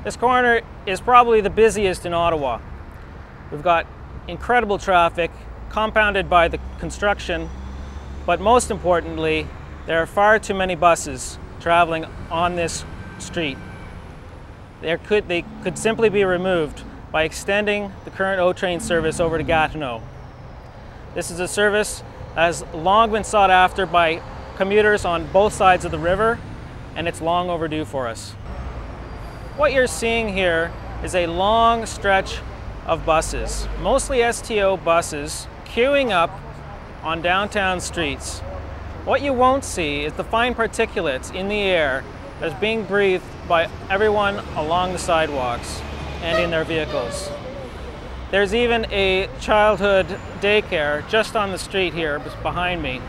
This corner is probably the busiest in Ottawa. We've got incredible traffic, compounded by the construction, but most importantly, there are far too many buses traveling on this street. They could simply be removed by extending the current O train service over to Gatineau. This is a service that has long been sought after by commuters on both sides of the river, and it's long overdue for us. What you're seeing here is a long stretch of buses, mostly STO buses, queuing up on downtown streets. What you won't see is the fine particulates in the air that's being breathed by everyone along the sidewalks and in their vehicles. There's even a childhood daycare just on the street here behind me,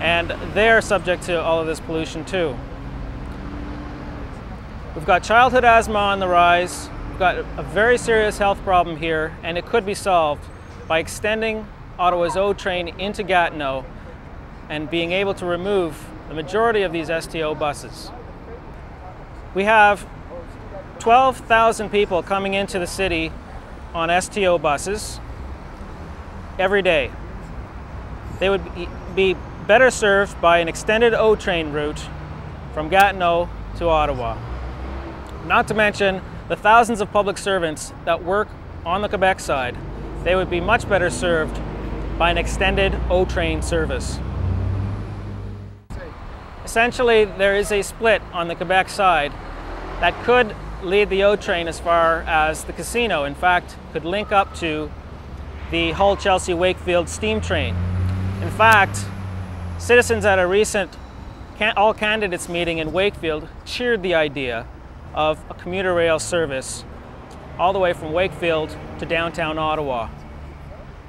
and they're subject to all of this pollution too. We've got childhood asthma on the rise. We've got a very serious health problem here, and it could be solved by extending Ottawa's O train into Gatineau and being able to remove the majority of these STO buses. We have 12,000 people coming into the city on STO buses every day. They would be better served by an extended O train route from Gatineau to Ottawa. Not to mention the thousands of public servants that work on the Quebec side. They would be much better served by an extended O train service. Essentially, there is a split on the Quebec side that could lead the O train as far as the casino. In fact, could link up to the Hull-Chelsea-Wakefield steam train. In fact, citizens at a recent all candidates meeting in Wakefield cheered the idea of a commuter rail service all the way from Wakefield to downtown Ottawa.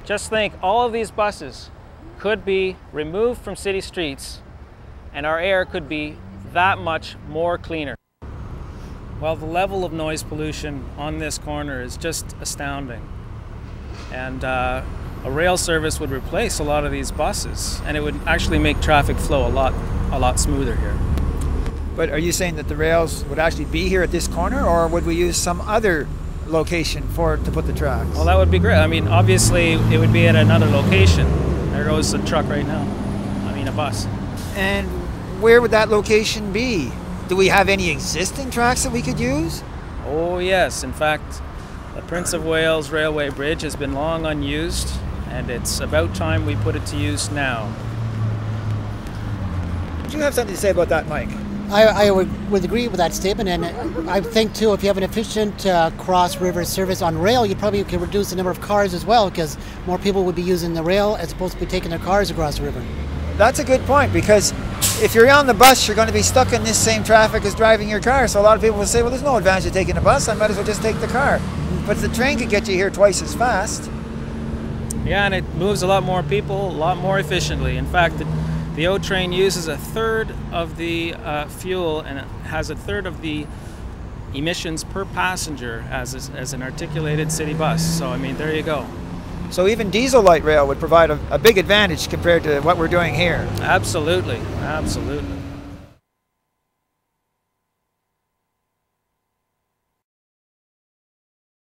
Just think, all of these buses could be removed from city streets and our air could be that much more cleaner. Well, the level of noise pollution on this corner is just astounding. And a rail service would replace a lot of these buses, and it would actually make traffic flow a lot smoother here. But are you saying that the rails would actually be here at this corner, or would we use some other location to put the tracks? Well, that would be great. I mean, obviously it would be at another location. There goes the truck right now. I mean, a bus. And where would that location be? Do we have any existing tracks that we could use? Oh yes, in fact, the Prince of Wales Railway Bridge has been long unused, and it's about time we put it to use now. Do you have something to say about that, Mike? I would agree with that statement, and I think too, if you have an efficient cross-river service on rail, you probably could reduce the number of cars as well, because more people would be using the rail as opposed to be taking their cars across the river. That's a good point, because if you're on the bus, you're going to be stuck in this same traffic as driving your car. So a lot of people will say, well, there's no advantage of taking a bus, I might as well just take the car. But the train could get you here twice as fast. Yeah, and it moves a lot more people, a lot more efficiently. In fact, the O train uses a third of the fuel, and it has a third of the emissions per passenger as an articulated city bus. So, I mean, there you go. So even diesel light rail would provide a big advantage compared to what we're doing here. Absolutely, absolutely.